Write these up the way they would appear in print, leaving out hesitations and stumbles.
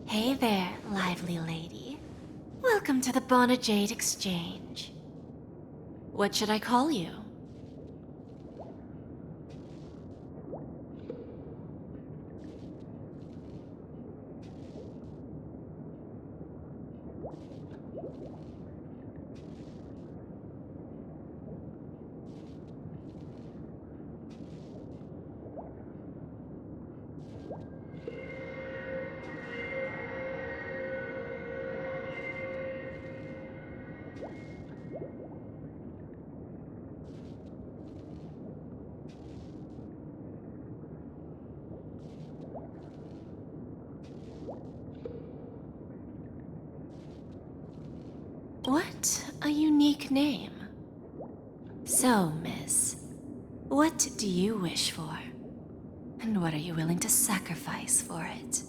Hey there, lively lady. Welcome to the Bonajade Exchange. What should I call you? What a unique name. So, miss, what do you wish for? And what are you willing to sacrifice for it?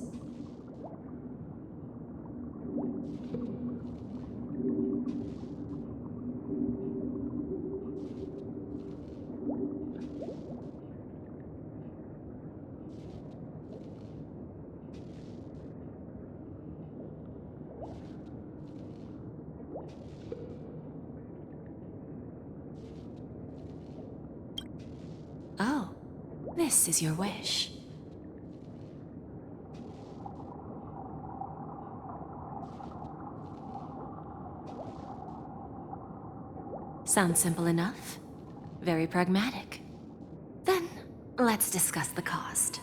Oh, this is your wish. Sounds simple enough. Very pragmatic. Then, let's discuss the cost.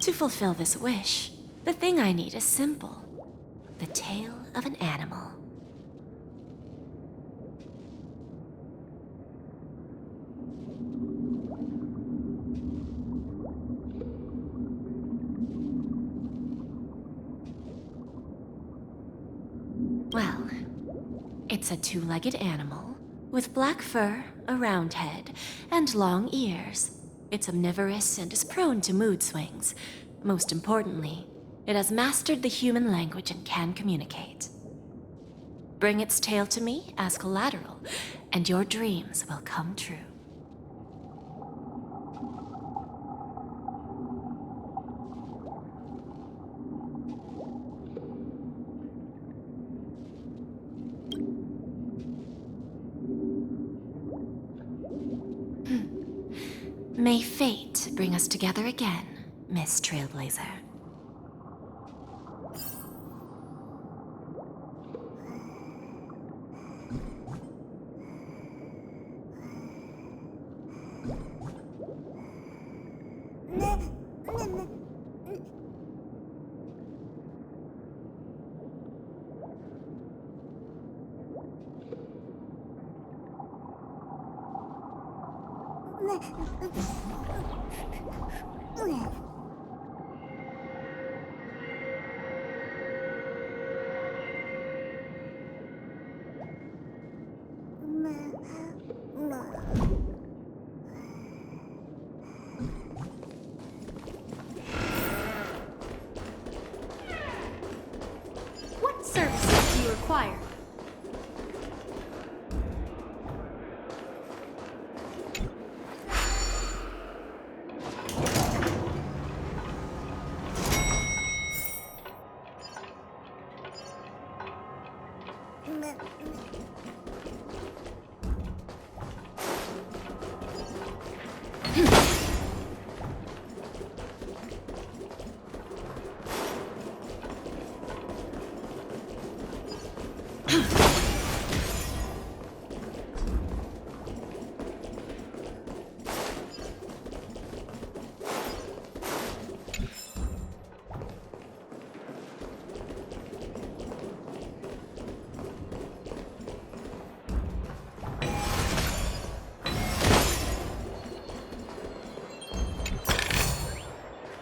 To fulfill this wish, the thing I need is simple. The tail of an animal. Well, it's a two-legged animal with black fur, a round head, and long ears. It's omnivorous and is prone to mood swings. Most importantly, it has mastered the human language and can communicate. Bring its tail to me as collateral, and your dreams will come true. May fate bring us together again, Miss Trailblazer. What services do you require?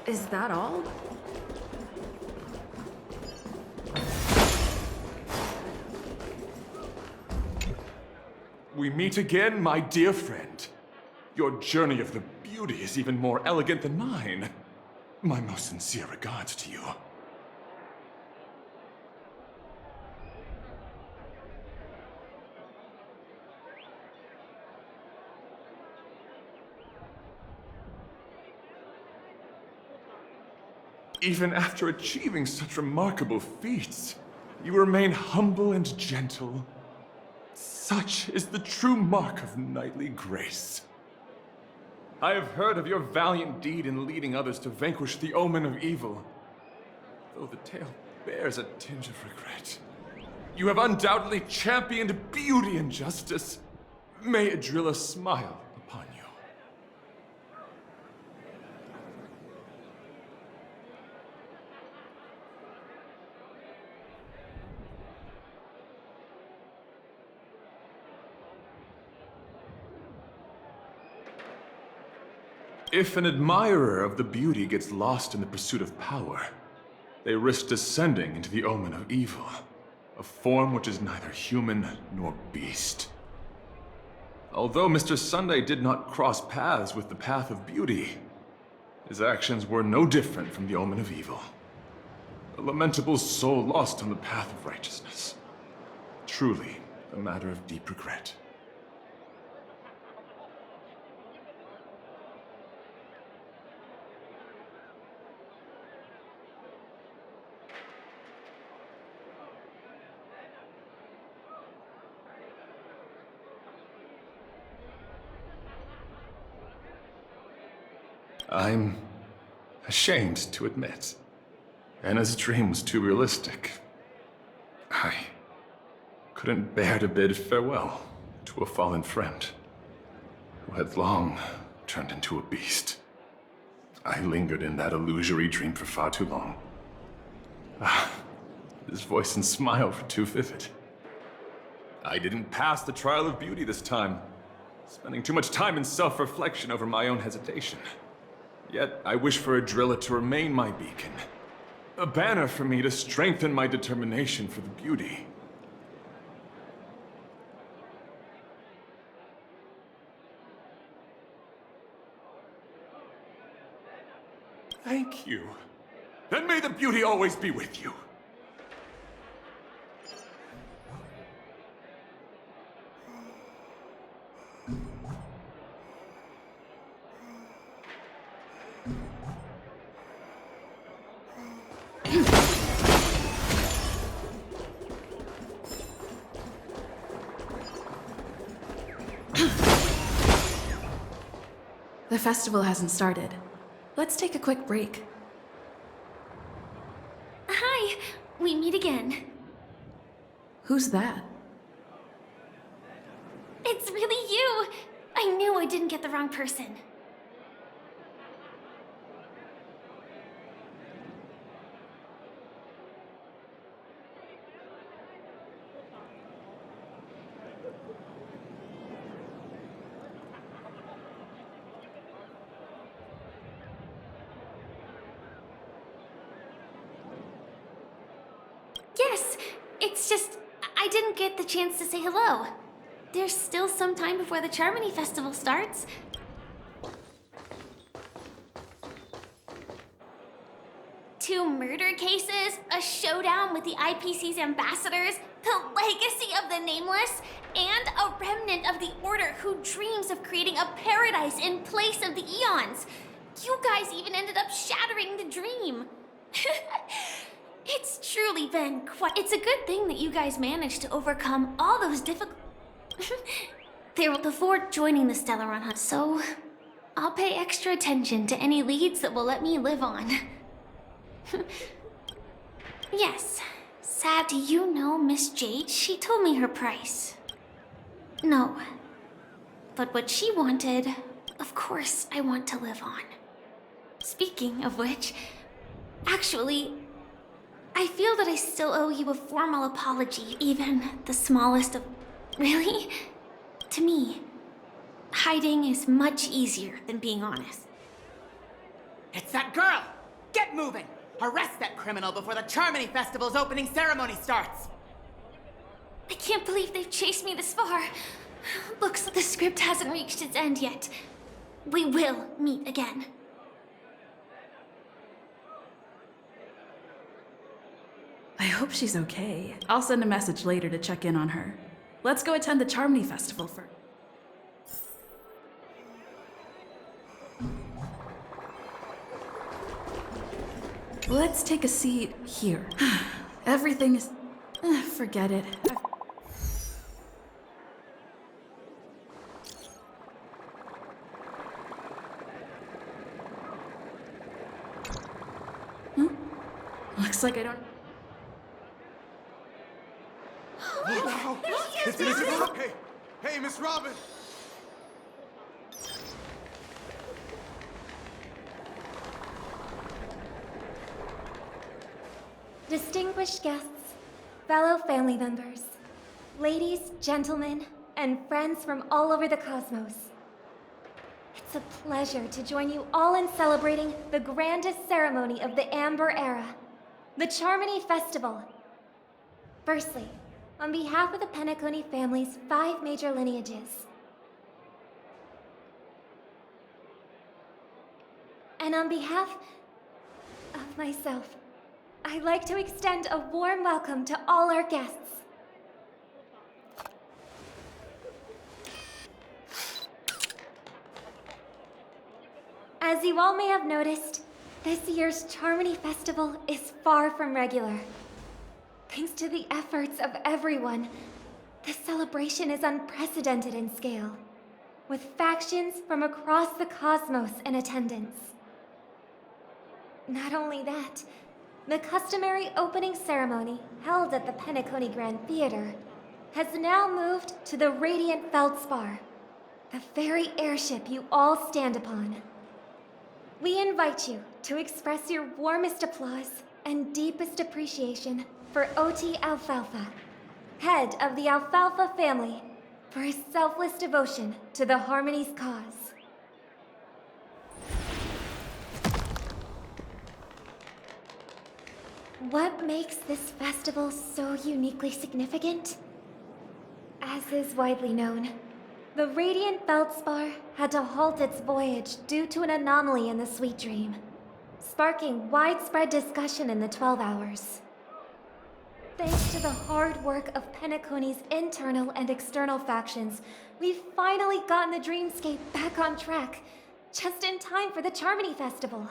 Is that all? We meet again, my dear friend. Your journey of the beauty is even more elegant than mine. My most sincere regards to you. Even after achieving such remarkable feats, you remain humble and gentle. Such is the true mark of knightly grace. I have heard of your valiant deed in leading others to vanquish the omen of evil, though the tale bears a tinge of regret. You have undoubtedly championed beauty and justice. May Adrilla smile upon you. If an admirer of the beauty gets lost in the pursuit of power, they risk descending into the omen of evil, a form which is neither human nor beast. Although Mr. Sunday did not cross paths with the path of beauty, his actions were no different from the omen of evil. A lamentable soul lost on the path of righteousness. Truly a matter of deep regret. I'm ashamed to admit, Anna's dream was too realistic. I couldn't bear to bid farewell to a fallen friend who had long turned into a beast. I lingered in that illusory dream for far too long. His voice and smile were too vivid. I didn't pass the trial of beauty this time, spending too much time in self-reflection over my own hesitation. Yet, I wish for Adrilla to remain my beacon. A banner for me to strengthen my determination for the beauty. Thank you. Then may the beauty always be with you. The festival hasn't started. Let's take a quick break. Hi, we meet again. Who's that? It's really you! I knew I didn't get the wrong person. Yes, it's just I didn't get the chance to say hello. There's still some time before the Charmony Festival starts. Two murder cases, a showdown with the IPC's ambassadors, the legacy of the Nameless, and a remnant of the Order who dreams of creating a paradise in place of the Eons. You guys even ended up shattering the dream. It's truly been quite... It's a good thing that you guys managed to overcome all those difficult... before joining the Stellaron Hunt, so I'll pay extra attention to any leads that will let me live on. Yes, Sad, do you know Miss Jade? She told me her price. No, but what she wanted, of course I want to live on. Speaking of which, actually, I feel that I still owe you a formal apology, even the smallest of... Really? To me, hiding is much easier than being honest. It's that girl! Get moving! Arrest that criminal before the Charmony Festival's opening ceremony starts! I can't believe they've chased me this far. Looks like the script hasn't reached its end yet. We will meet again. I hope she's okay. I'll send a message later to check in on her. Let's go attend the Charmony Festival first. Let's take a seat here. Everything is... forget it. Looks like I don't... Hey, Miss Robin! Distinguished guests, fellow family members, ladies, gentlemen, and friends from all over the cosmos. It's a pleasure to join you all in celebrating the grandest ceremony of the Amber Era, the Charmony Festival. Firstly, on behalf of the Penacony family's 5 major lineages, and on behalf of myself, I'd like to extend a warm welcome to all our guests. As you all may have noticed, this year's Charmony Festival is far from regular. Thanks to the efforts of everyone, this celebration is unprecedented in scale, with factions from across the cosmos in attendance. Not only that, the customary opening ceremony held at the Penacony Grand Theater has now moved to the Radiant Feldspar, the very airship you all stand upon. We invite you to express your warmest applause and deepest appreciation for OT Alfalfa, head of the Alfalfa family, for his selfless devotion to the Harmony's cause. What makes this festival so uniquely significant? As is widely known, the Radiant Feldspar had to halt its voyage due to an anomaly in the Sweet Dream, sparking widespread discussion in the 12 Hours. Thanks to the hard work of Penacony's internal and external factions, we've finally gotten the Dreamscape back on track, just in time for the Charmony Festival.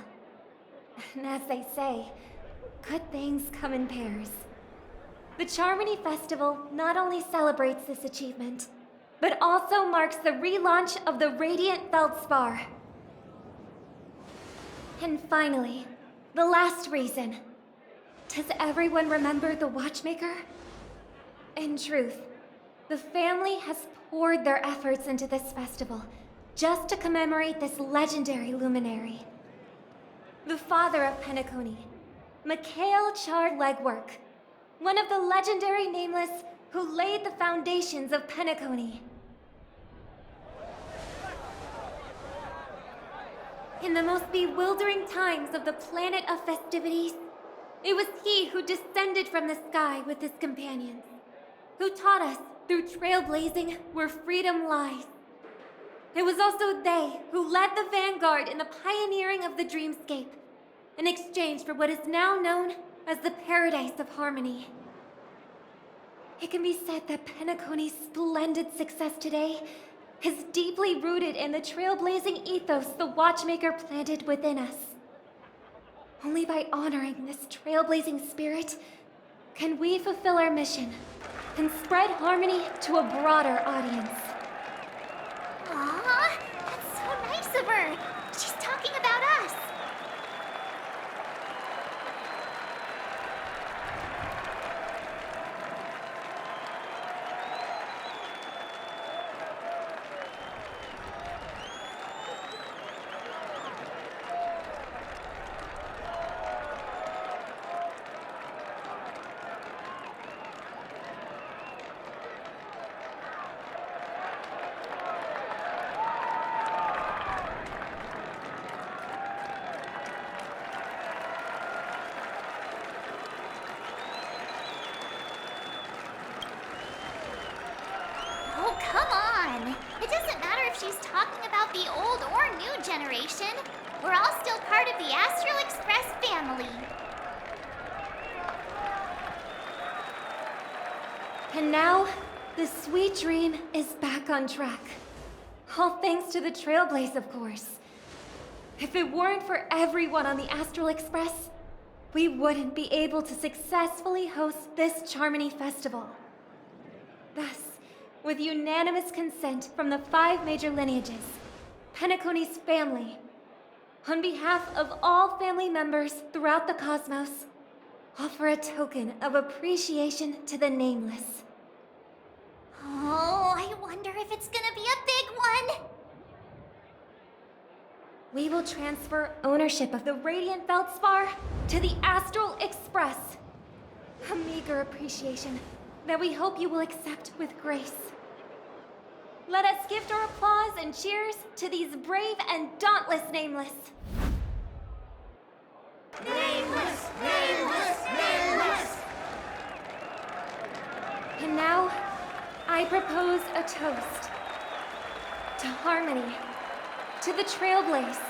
And as they say, good things come in pairs. The Charmony Festival not only celebrates this achievement, but also marks the relaunch of the Radiant Feldspar, And finally, the last reason. Does everyone remember the Watchmaker? In truth, the family has poured their efforts into this festival just to commemorate this legendary luminary. The father of Penacony, Mikhail Char Legwork, one of the legendary Nameless who laid the foundations of Penacony. In the most bewildering times of the planet of festivities, it was he who descended from the sky with his companions, who taught us through trailblazing where freedom lies. It was also they who led the vanguard in the pioneering of the dreamscape, in exchange for what is now known as the Paradise of Harmony. It can be said that Penacony's splendid success today is deeply rooted in the trailblazing ethos the Watchmaker planted within us. Only by honoring this trailblazing spirit can we fulfill our mission and spread harmony to a broader audience. Aw, that's so nice of her. She's talking about us. Oh, come on. It doesn't matter if she's talking about the old or new generation. We're all still part of the Astral Express family. And now, the sweet dream is back on track. All thanks to the Trailblaze, of course. If it weren't for everyone on the Astral Express, we wouldn't be able to successfully host this Charmony Festival. Thus, with unanimous consent from the 5 major lineages, Penacony's family, on behalf of all family members throughout the cosmos, offer a token of appreciation to the Nameless. Oh, I wonder if it's gonna be a big one. We will transfer ownership of the Radiant Feldspar to the Astral Express. A meager appreciation that we hope you will accept with grace. Let us gift our applause and cheers to these brave and dauntless Nameless. Nameless! Nameless! Nameless! And now, I propose a toast. To harmony, to the Trailblaze,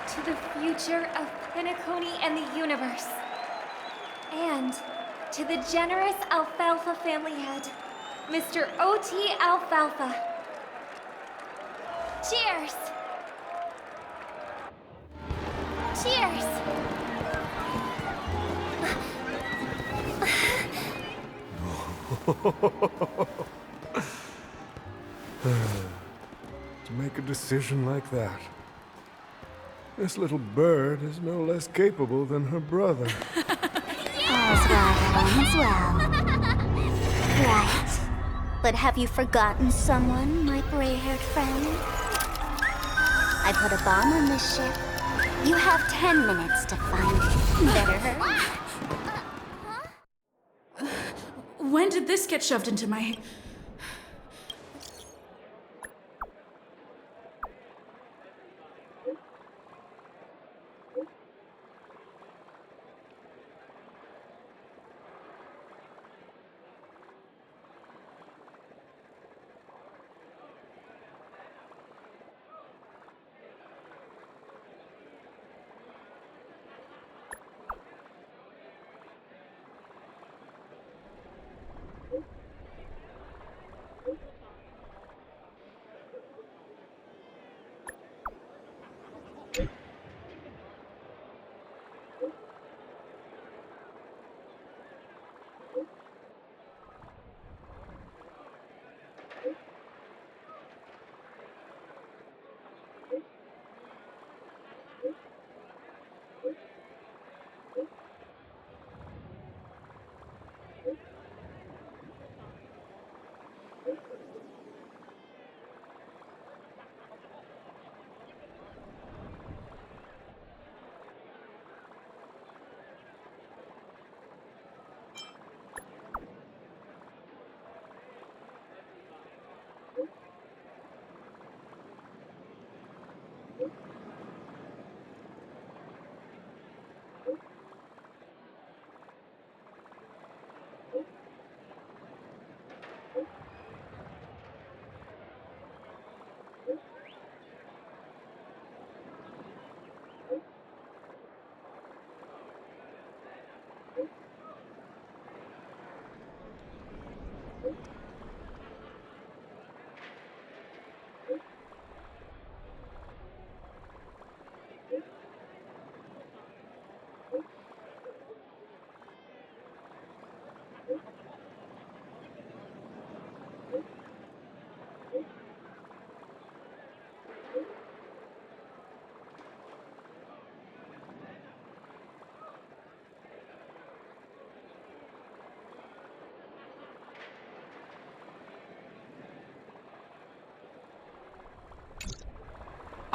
to the future of Penacony and the universe, and to the generous Alfalfa family head, Mr. O.T. Alfalfa. Cheers! Cheers! To make a decision like that. This little bird is no less capable than her brother. All's well. Right. But have you forgotten someone, my gray-haired friend? I put a bomb on this ship. You have 10 minutes to find it. Better hurry. When did this get shoved into my...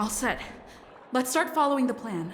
All set. Let's start following the plan.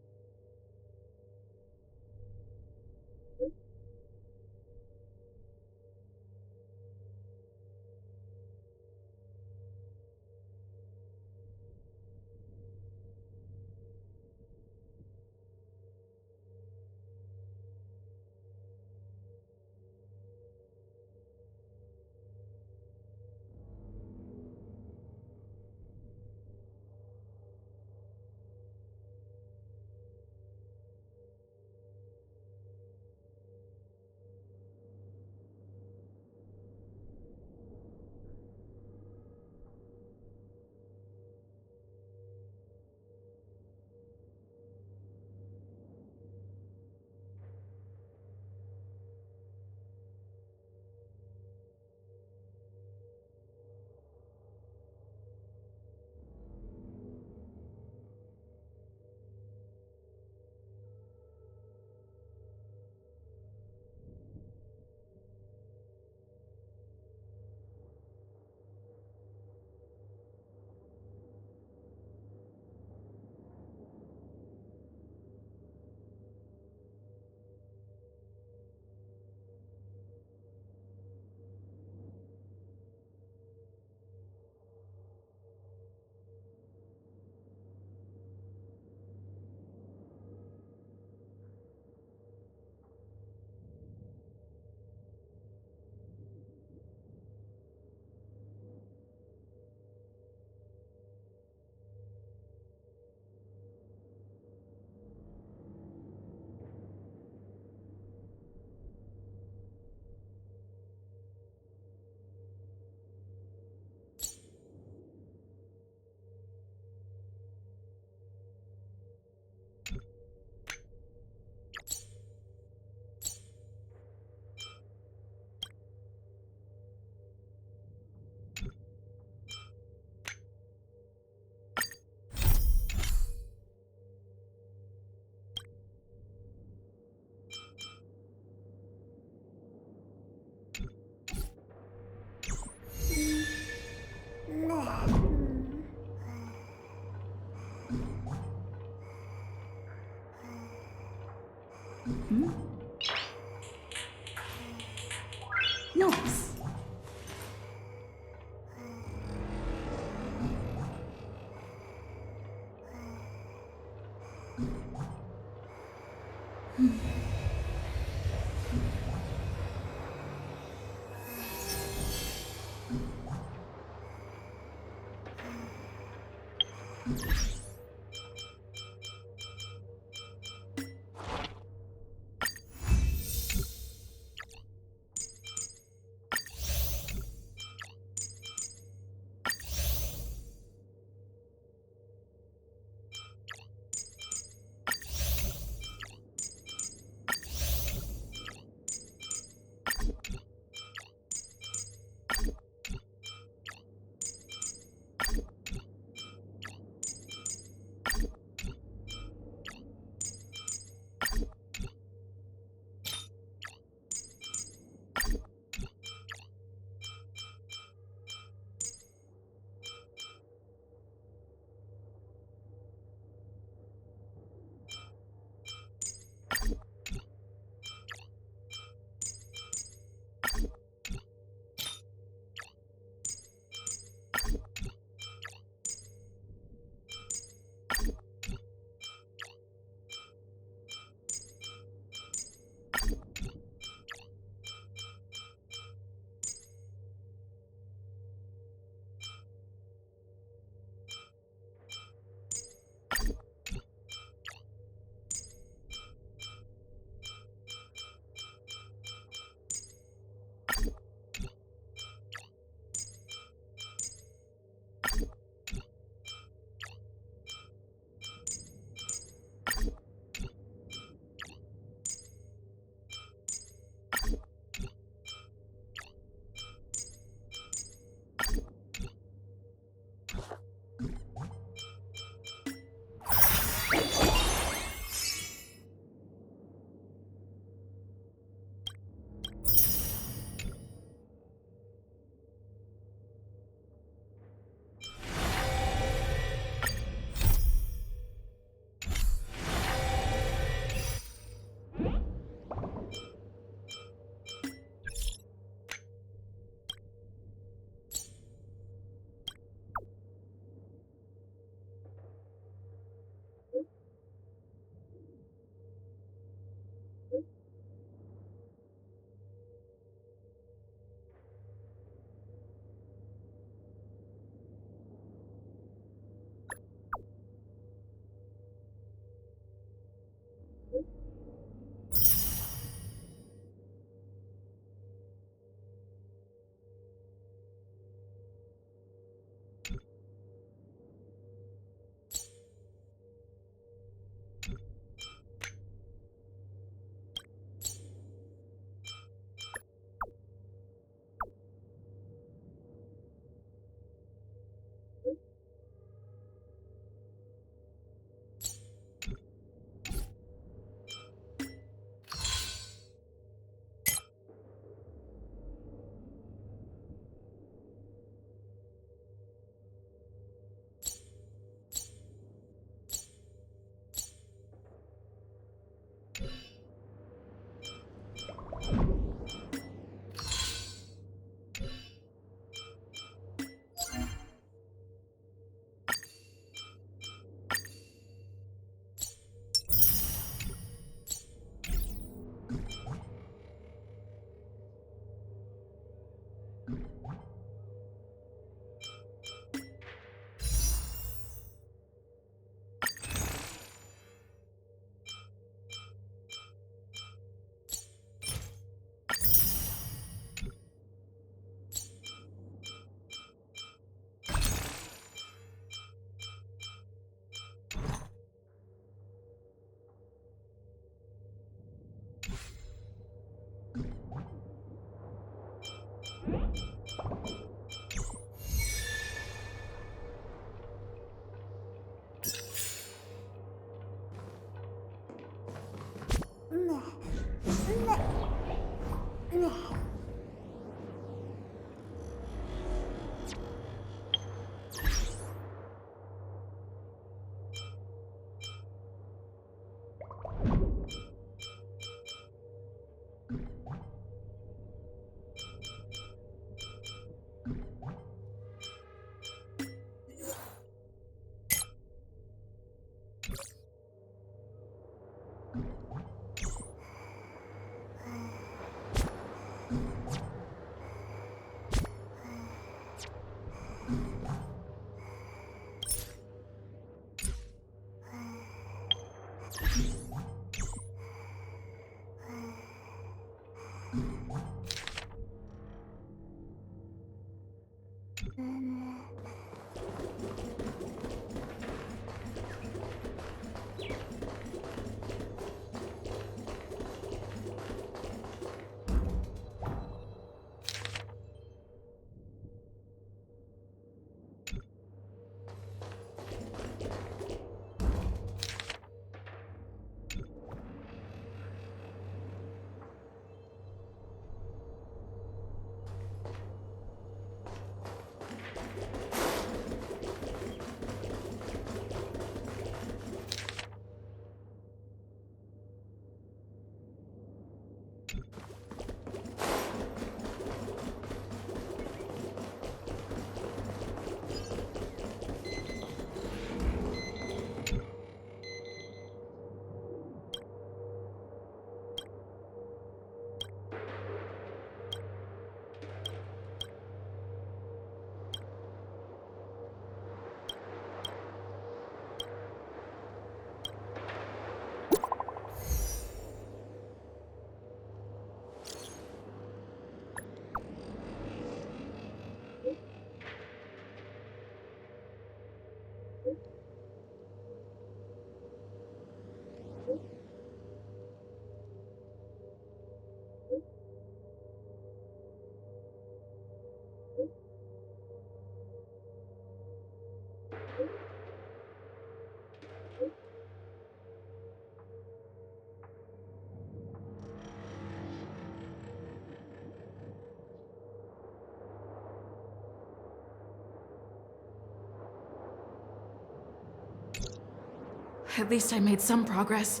At least I made some progress.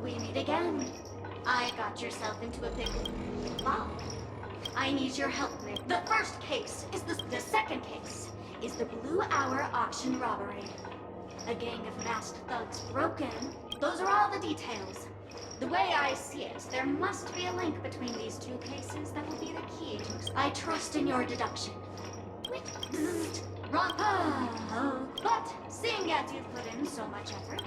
We meet again. I got yourself into a pickle. Wow. I need your help, Nick. The first case is the second case is the Blue Hour auction robbery. A gang of masked thugs broke in. Those are all the details. The way I see it, there must be a link between these two cases that will be the key to. I trust in your deduction. Wrong. But seeing as you've put in so much effort,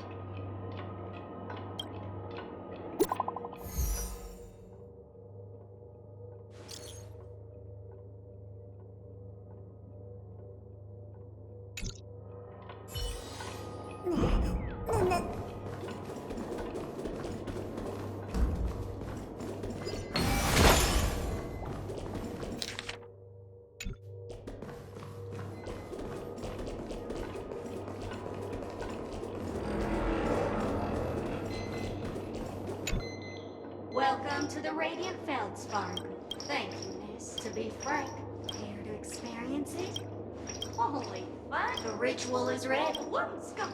welcome to the Radiant Feldspar. Thank you, miss. To be frank, here to experience it? Holy fuck! The ritual is red. Let's go.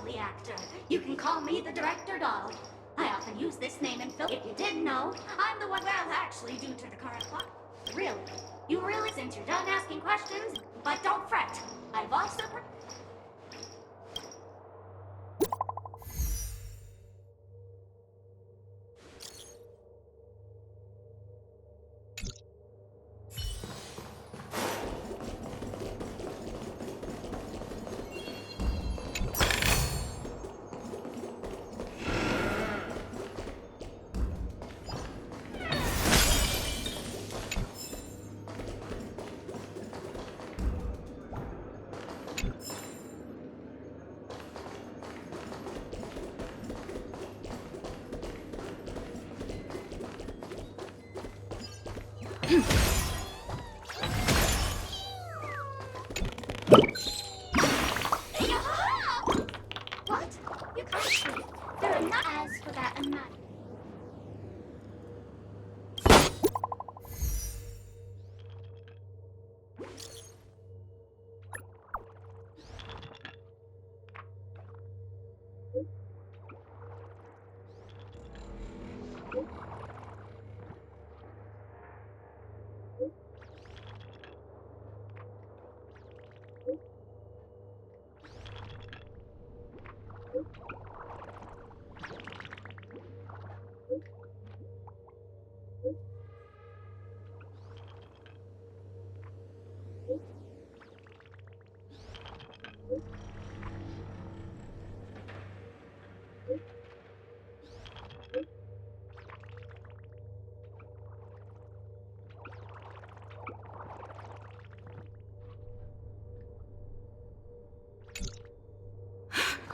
lovely actor. You can call me the director dog. I often use this name in film. If you didn't know, I'm the one. Well, actually, due to the current clock. Really? You really? Since you're done asking questions, but don't fret. I've also. What? You can't see. There are not as for that amount.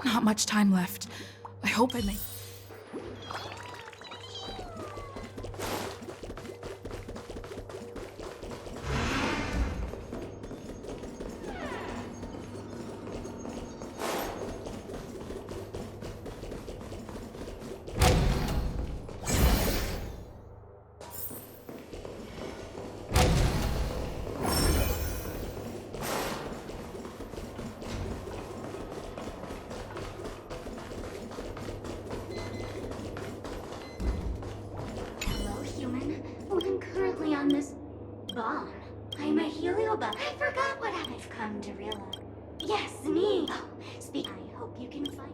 Not much time left. I hope I make. On this bomb. I'm a heliobug. I forgot what I've come to realize. Yes, me. Oh, speak. I hope you can find.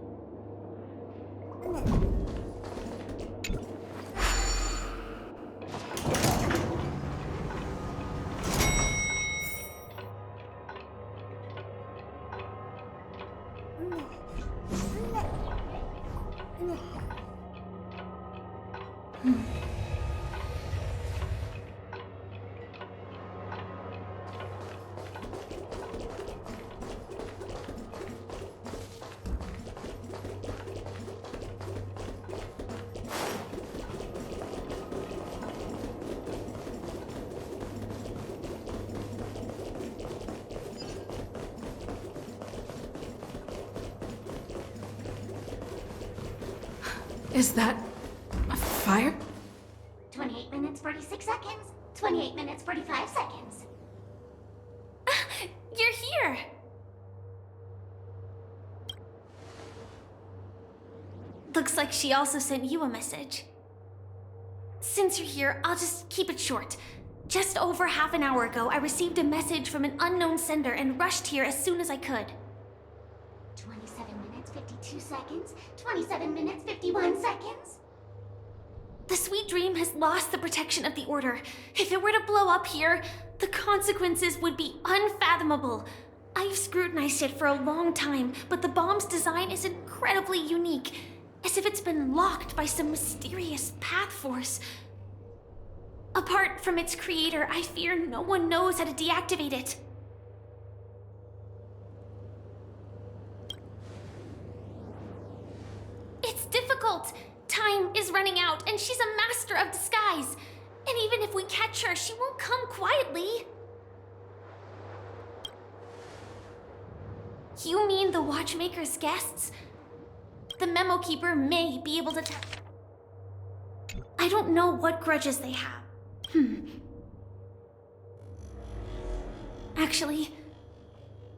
Is that a fire? 28 minutes, 46 seconds. 28 minutes, 45 seconds. You're here! Looks like she also sent you a message. Since you're here, I'll just keep it short. Just over half an hour ago, I received a message from an unknown sender and rushed here as soon as I could. 27 minutes, 52 seconds. 27 minutes, 51 seconds. The Sweet Dream has lost the protection of the Order. If it were to blow up here, the consequences would be unfathomable. I've scrutinized it for a long time, but the bomb's design is incredibly unique, as if it's been locked by some mysterious path force. Apart from its creator, I fear no one knows how to deactivate it. It's difficult. Time is running out, and she's a master of disguise. And even if we catch her, she won't come quietly. You mean the Watchmaker's guests? The Memo Keeper may be able to tell. I don't know what grudges they have. Actually,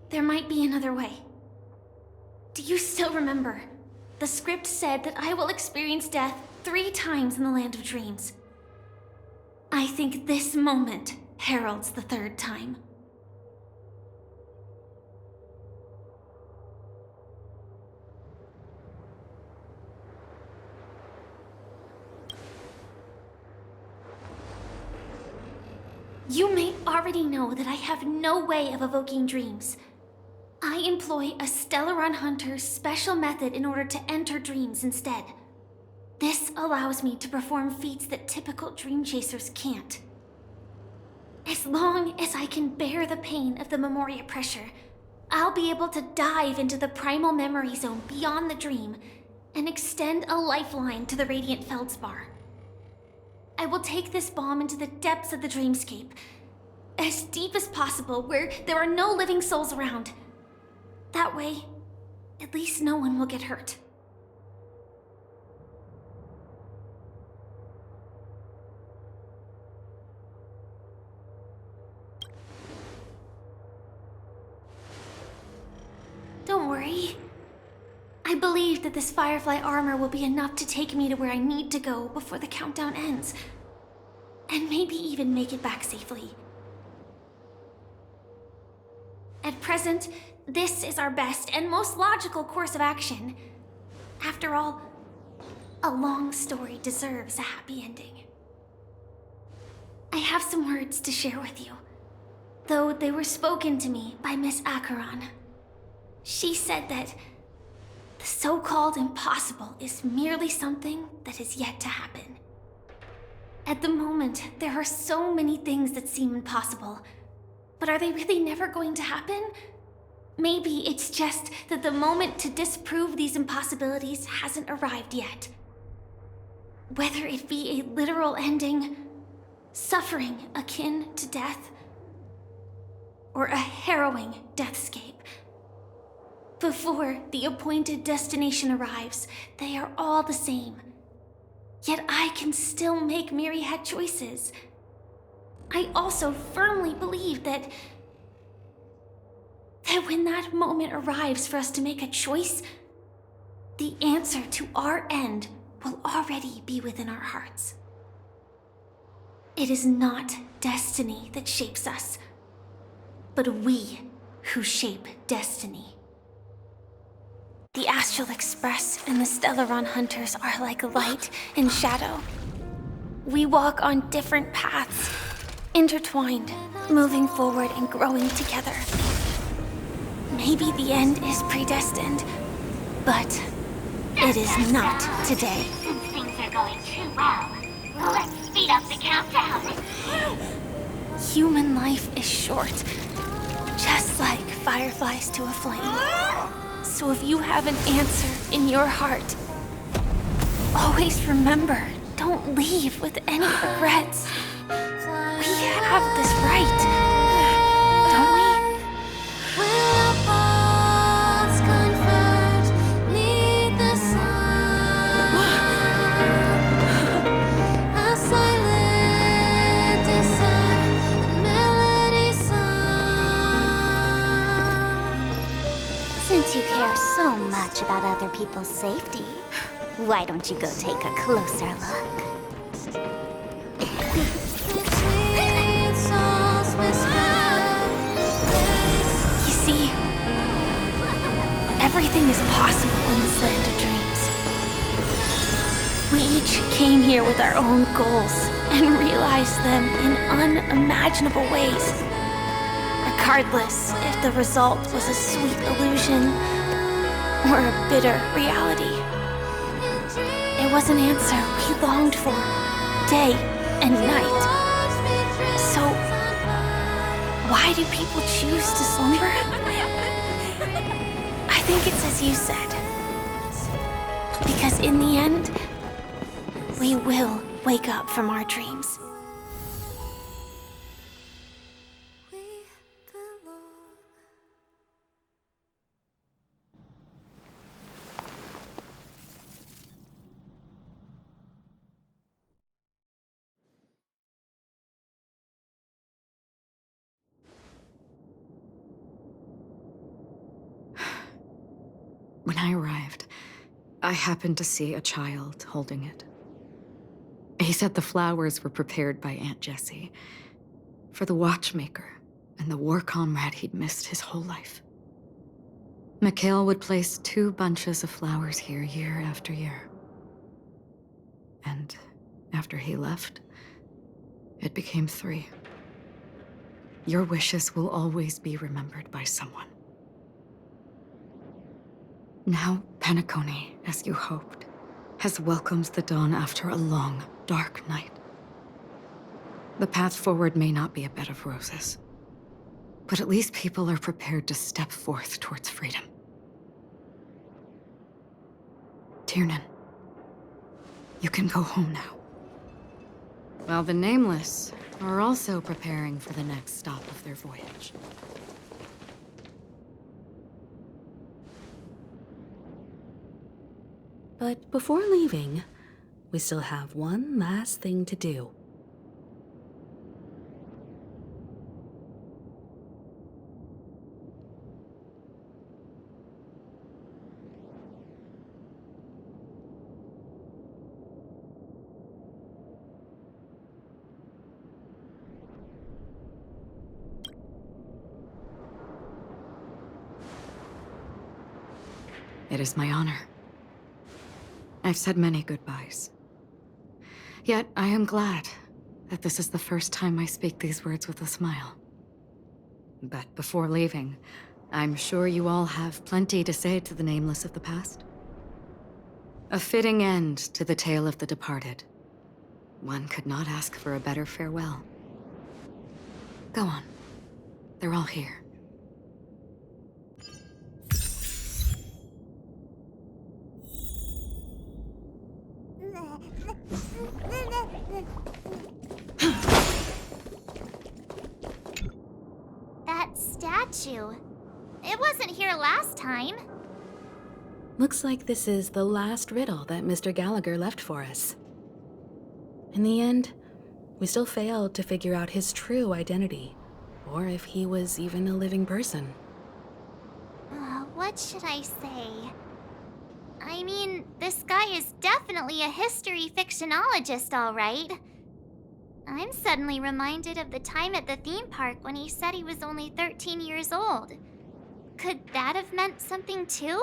there might be another way. Do you still remember? The script said that I will experience death 3 times in the Land of Dreams. I think this moment heralds the 3rd time. You may already know that I have no way of evoking dreams. I employ a Stellaron Hunter's special method in order to enter dreams instead. This allows me to perform feats that typical dream chasers can't. As long as I can bear the pain of the Memoria pressure, I'll be able to dive into the primal memory zone beyond the dream and extend a lifeline to the Radiant Feldspar. I will take this bomb into the depths of the dreamscape, as deep as possible where there are no living souls around. That way, at least no one will get hurt. Don't worry. I believe that this Firefly armor will be enough to take me to where I need to go before the countdown ends. And maybe even make it back safely. At present, this is our best and most logical course of action. After all, a long story deserves a happy ending. I have some words to share with you, though they were spoken to me by Miss Acheron. She said that the so-called impossible is merely something that is yet to happen. At the moment, there are so many things that seem impossible, but are they really never going to happen? Maybe it's just that the moment to disprove these impossibilities hasn't arrived yet. Whether it be a literal ending, suffering akin to death, or a harrowing deathscape. Before the appointed destination arrives, they are all the same. Yet I can still make myriad choices. I also firmly believe that when that moment arrives for us to make a choice, the answer to our end will already be within our hearts. It is not destiny that shapes us, but we who shape destiny. The Astral Express and the Stellaron Hunters are like light and shadow. We walk on different paths, intertwined, moving forward and growing together. Maybe the end is predestined, but it is not today. Since things are going too well, let's speed up the countdown. Human life is short, just like fireflies to a flame. So if you have an answer in your heart, always remember, don't leave with any regrets. We have this right, don't we? Since you care so much about other people's safety, why don't you go take a closer look? You see, everything is possible in this land of dreams. We each came here with our own goals and realized them in unimaginable ways. Regardless if the result was a sweet illusion or a bitter reality. It was an answer we longed for, day and night. So, why do people choose to slumber? I think it's as you said. Because in the end, we will wake up from our dreams. When I arrived, I happened to see a child holding it. He said the flowers were prepared by Aunt Jessie for the watchmaker and the war comrade he'd missed his whole life. Mikhail would place 2 bunches of flowers here year after year. And after he left, it became 3. Your wishes will always be remembered by someone. Now, Penacony, as you hoped, has welcomed the dawn after a long, dark night. The path forward may not be a bed of roses, but at least people are prepared to step forth towards freedom. Tiernan, you can go home now. While the Nameless are also preparing for the next stop of their voyage. But before leaving, we still have one last thing to do. It is my honor. I've said many goodbyes. Yet I am glad that this is the first time I speak these words with a smile. But before leaving, I'm sure you all have plenty to say to the Nameless of the past. A fitting end to the tale of the departed. One could not ask for a better farewell. Go on. They're all here. That statue. It wasn't here last time. Looks like this is the last riddle that Mr. Gallagher left for us. In the end, we still failed to figure out his true identity, or if he was even a living person. What should I say? I mean, this guy is definitely a history fictionologist, all right. I'm suddenly reminded of the time at the theme park when he said he was only 13 years old. Could that have meant something too?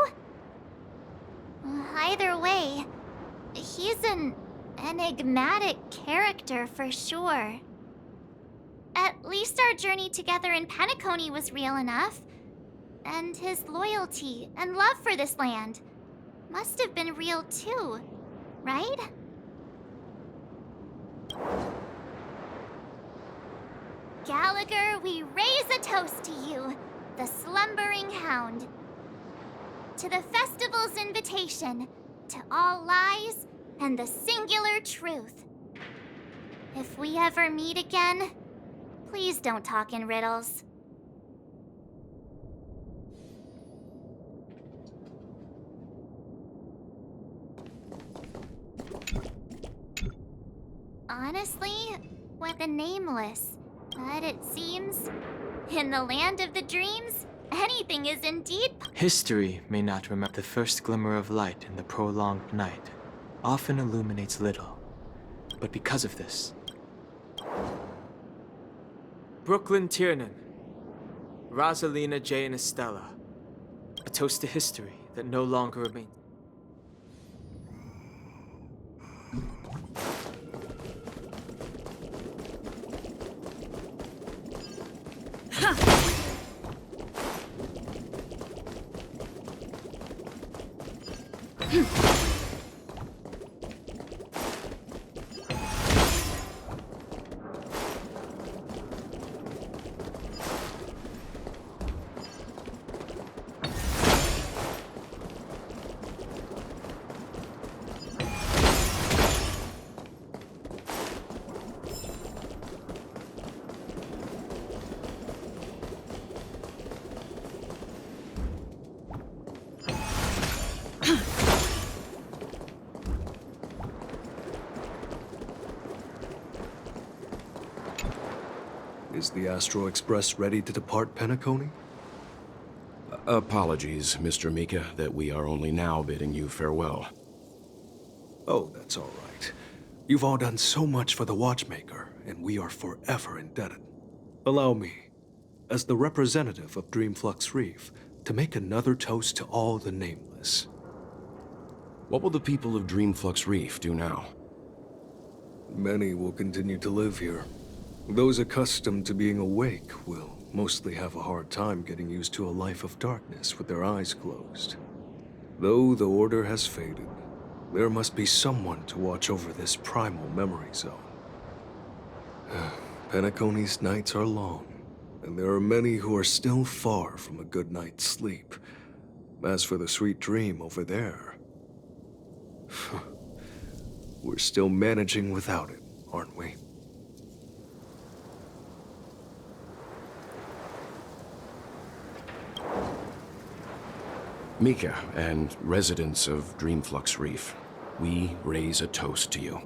Either way, he's an enigmatic character for sure. At least our journey together in Penacony was real enough. And his loyalty and love for this land must have been real too, right? Gallagher, we raise a toast to you, the slumbering hound. To the festival's invitation, to all lies and the singular truth. If we ever meet again, please don't talk in riddles. Honestly, with the Nameless. But it seems, in the land of the dreams, anything is indeed History may not remember the first glimmer of light in the prolonged night. Often illuminates little. But because of this... Brooklyn Tiernan, Rosalina Jane Estella. A toast to history that no longer remains. Is the Astro Express ready to depart Penacony? Apologies, Mr. Mika, that we are only now bidding you farewell. Oh, that's all right. You've all done so much for the Watchmaker, and we are forever indebted. Allow me, as the representative of Dreamflux Reef, to make another toast to all the nameless. What will the people of Dreamflux Reef do now? Many will continue to live here. Those accustomed to being awake will mostly have a hard time getting used to a life of darkness with their eyes closed. Though the order has faded, there must be someone to watch over this primal memory zone. Penacony's nights are long, and there are many who are still far from a good night's sleep. As for the sweet dream over there, we're still managing without it, aren't we? Mika and residents of Dreamflux Reef, we raise a toast to you,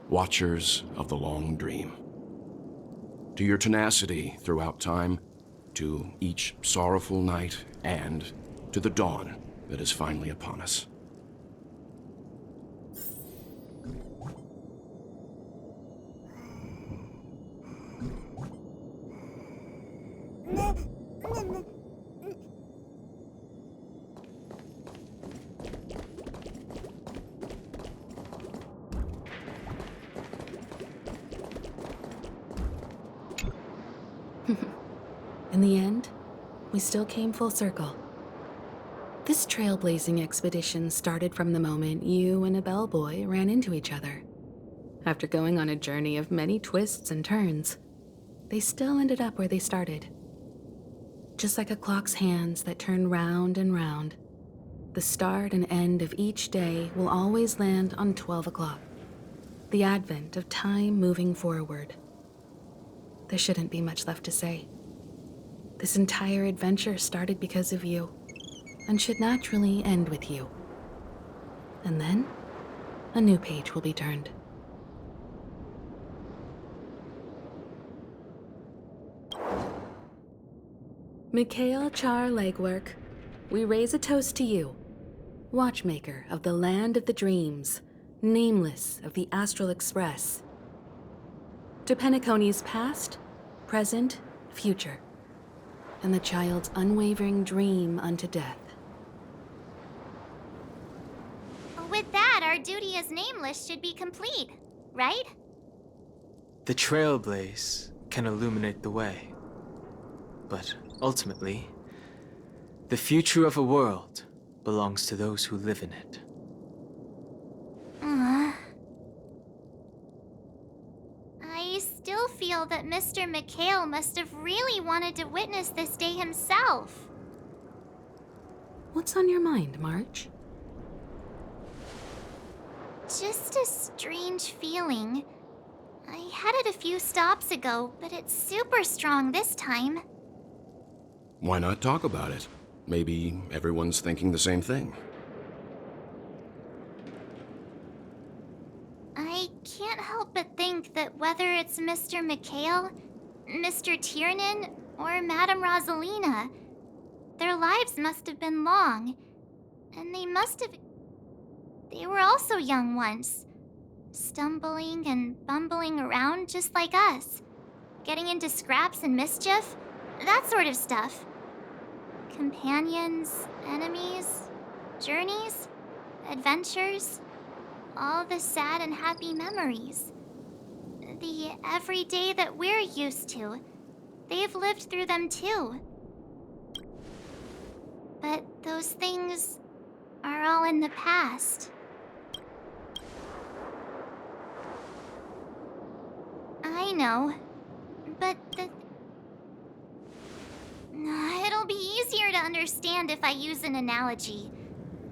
watchers of the long dream. To your tenacity throughout time, to each sorrowful night, and to the dawn that is finally upon us. In the end, we still came full circle. This trailblazing expedition started from the moment you and a bellboy ran into each other. After going on a journey of many twists and turns, they still ended up where they started. Just like a clock's hands that turn round and round, the start and end of each day will always land on 12 o'clock, the advent of time moving forward. There shouldn't be much left to say. This entire adventure started because of you, and should naturally end with you. And then, a new page will be turned. Mikhail Char Legwork, we raise a toast to you, watchmaker of the land of the dreams, nameless of the Astral Express. To Penacony's past, present, future, and the child's unwavering dream unto death. With that, our duty as nameless should be complete, right? The trailblaze can illuminate the way. But ultimately, the future of a world belongs to those who live in it. I still feel that Mr. Mikhail must have really wanted to witness this day himself. What's on your mind, March? Just a strange feeling. I had it a few stops ago, but it's super strong this time. Why not talk about it? Maybe everyone's thinking the same thing. I can't help but think that whether it's Mr. Mikhail, Mr. Tiernan, or Madame Rosalina, their lives must have been long, and they were also young once, stumbling and bumbling around just like us, getting into scraps and mischief, that sort of stuff. Companions, enemies, journeys, adventures, all the sad and happy memories. The everyday that we're used to, they've lived through them too. But those things are all in the past. I know, but it'll be easier to understand if I use an analogy.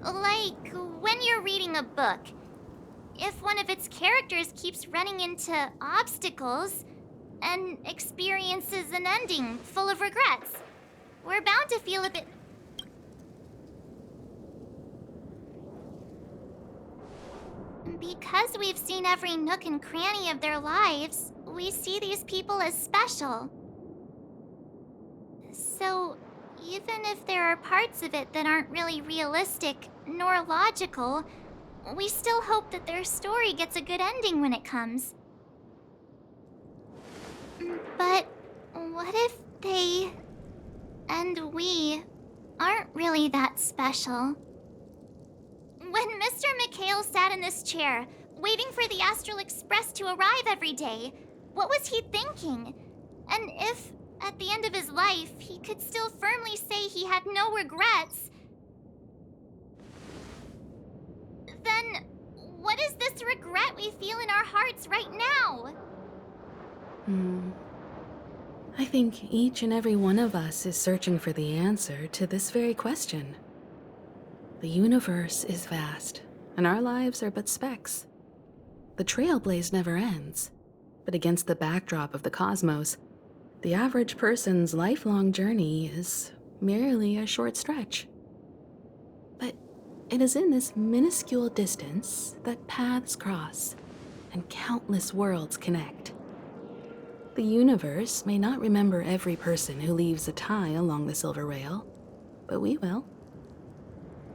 Like when you're reading a book. If one of its characters keeps running into obstacles and experiences an ending full of regrets, we're bound to feel a bit... Because we've seen every nook and cranny of their lives, we see these people as special. So, even if there are parts of it that aren't really realistic nor logical, we still hope that their story gets a good ending when it comes. But what if they and we aren't really that special? When Mr. McHale sat in this chair, waiting for the Astral Express to arrive every day, what was he thinking? And if, at the end of his life, he could still firmly say he had no regrets, then what is this regret we feel in our hearts right now? I think each and every one of us is searching for the answer to this very question. The universe is vast, and our lives are but specks. The trailblaze never ends, but against the backdrop of the cosmos, the average person's lifelong journey is merely a short stretch. But it is in this minuscule distance that paths cross and countless worlds connect. The universe may not remember every person who leaves a tie along the silver rail, but we will.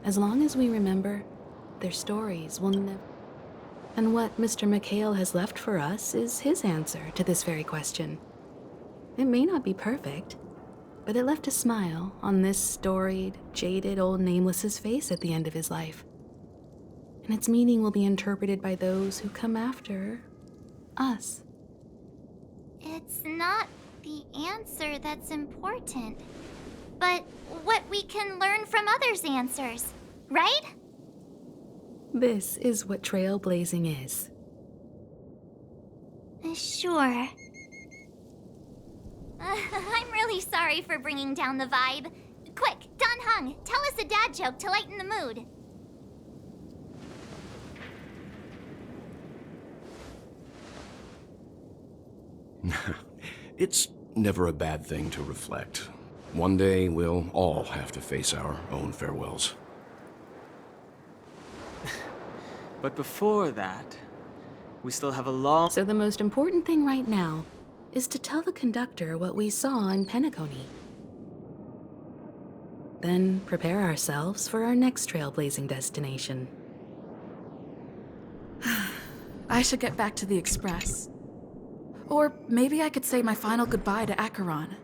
As long as we remember, their stories will never... And what Mr. McHale has left for us is his answer to this very question. It may not be perfect, but it left a smile on this storied, jaded old Nameless's face at the end of his life. And its meaning will be interpreted by those who come after us. It's not the answer that's important, but what we can learn from others' answers, right? This is what trailblazing is. Sure. I'm really sorry for bringing down the vibe. Quick, Don Hung, tell us a dad joke to lighten the mood. It's never a bad thing to reflect. One day, we'll all have to face our own farewells. But before that, we still have a long... So the most important thing right now is to tell the conductor what we saw in Penacony. Then prepare ourselves for our next trailblazing destination. I should get back to the Express. Or maybe I could say my final goodbye to Acheron.